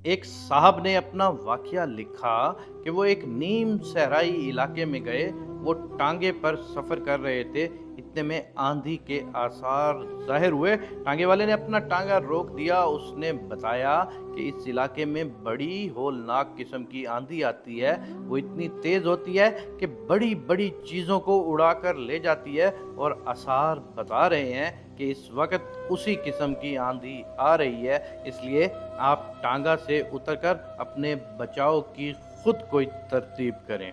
एक साहब ने अपना वाकया लिखा कि वो एक नीम सहराई इलाके में गए। वो टांगे पर सफ़र कर रहे थे। इतने में आंधी के आसार ज़ाहिर हुए। टांगे वाले ने अपना टांगा रोक दिया। उसने बताया कि इस इलाके में बड़ी होलनाक किस्म की आंधी आती है। वो इतनी तेज़ होती है कि बड़ी बड़ी चीज़ों को उड़ा कर ले जाती है, और आसार बता रहे हैं कि इस वक्त उसी किस्म की आंधी आ रही है। इसलिए आप टांगा से उतरकर अपने बचाव की खुद कोई तरतीब करें।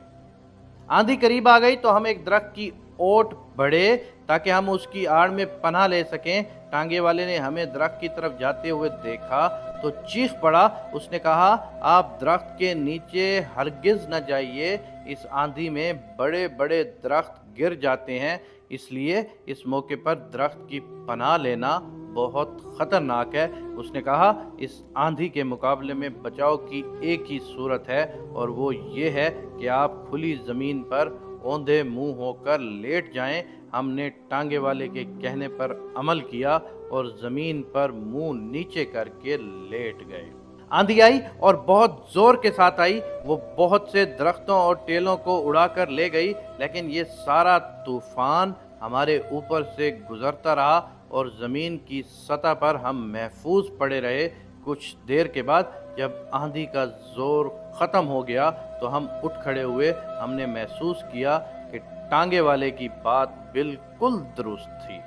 आंधी करीब आ गई तो हम एक दरख्त की ओट बढ़े ताकि हम उसकी आड़ में पनाह ले सकें। टांगे वाले ने हमें दरख्त की तरफ जाते हुए देखा तो चीख पड़ा। उसने कहा, आप दरख्त के नीचे हरगिज न जाइए। इस आंधी में बड़े बड़े दरख्त गिर जाते हैं, इसलिए इस मौके पर दरख्त की पनाह लेना बहुत ख़तरनाक है। उसने कहा, इस आंधी के मुकाबले में बचाव की एक ही सूरत है, और वो ये है कि आप खुली ज़मीन पर औंधे मुंह होकर लेट जाएं। हमने टांगे वाले के कहने पर अमल किया और ज़मीन पर मुंह नीचे करके लेट गए। आंधी आई और बहुत जोर के साथ आई। वो बहुत से दरख्तों और टेलों को उड़ाकर ले गई, लेकिन ये सारा तूफान हमारे ऊपर से गुजरता रहा और ज़मीन की सतह पर हम महफूज पड़े रहे। कुछ देर के बाद जब आंधी का जोर ख़त्म हो गया तो हम उठ खड़े हुए। हमने महसूस किया कि टांगे वाले की बात बिल्कुल दुरुस्त थी।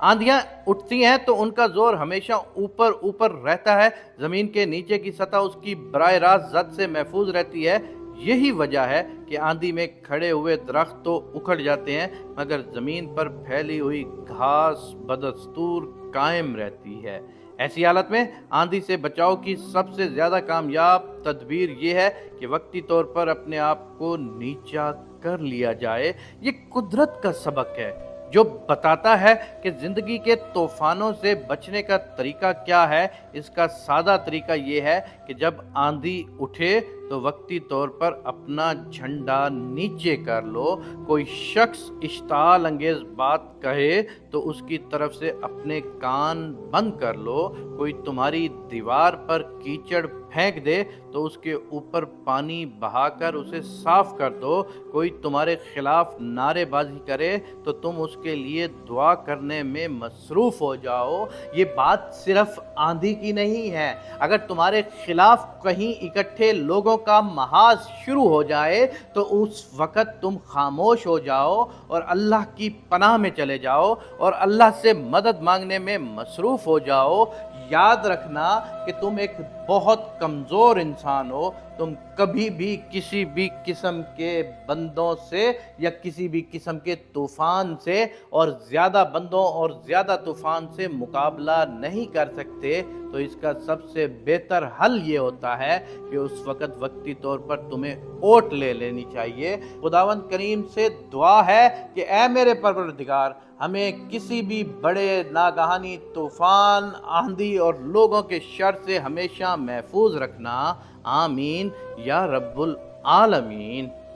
आंधियां उठती हैं तो उनका जोर हमेशा ऊपर ऊपर रहता है। जमीन के नीचे की सतह उसकी बराह रास्त जद से महफूज रहती है। यही वजह है कि आंधी में खड़े हुए दरख्त तो उखड़ जाते हैं, मगर जमीन पर फैली हुई घास बदस्तूर कायम रहती है। ऐसी हालत में आंधी से बचाव की सबसे ज्यादा कामयाब तदबीर यह है कि वक्ती तौर पर अपने आप को नीचा कर लिया जाए। ये कुदरत का सबक है जो बताता है कि जिंदगी के तूफानों से बचने का तरीका क्या है। इसका सादा तरीका ये है कि जब आंधी उठे तो वक्ती तौर पर अपना झंडा नीचे कर लो। कोई शख्स इश्ताल अंगेज बात कहे तो उसकी तरफ से अपने कान बंद कर लो। कोई तुम्हारी दीवार पर कीचड़ फेंक दे तो उसके ऊपर पानी बहाकर उसे साफ कर दो। कोई तुम्हारे खिलाफ नारेबाजी करे तो तुम उसके लिए दुआ करने में मसरूफ हो जाओ। ये बात सिर्फ आंधी की नहीं है। अगर तुम्हारे खिलाफ कहीं इकट्ठे लोगों का महाज शुरू हो जाए तो उस वक़्त तुम खामोश हो जाओ और अल्लाह की पनाह में चले जाओ और अल्लाह से मदद मांगने में मसरूफ हो जाओ। याद रखना कि तुम एक बहुत कमज़ोर इंसान हो। तुम कभी भी किसी भी किस्म के बंदों से या किसी भी किस्म के तूफ़ान से और ज़्यादा बंदों और ज़्यादा तूफ़ान से मुकाबला नहीं कर सकते। तो इसका सबसे बेहतर हल ये होता है कि उस वक़्त वक्ती तौर पर तुम्हें ओट ले लेनी चाहिए। खुदावंद करीम से दुआ है कि ऐ मेरे परवरदिगार, हमें किसी भी बड़े नागहानी तूफ़ान, आंधी और लोगों के शर से हमेशा महफूज रखना। आमीन या रब्बुल आलमीन।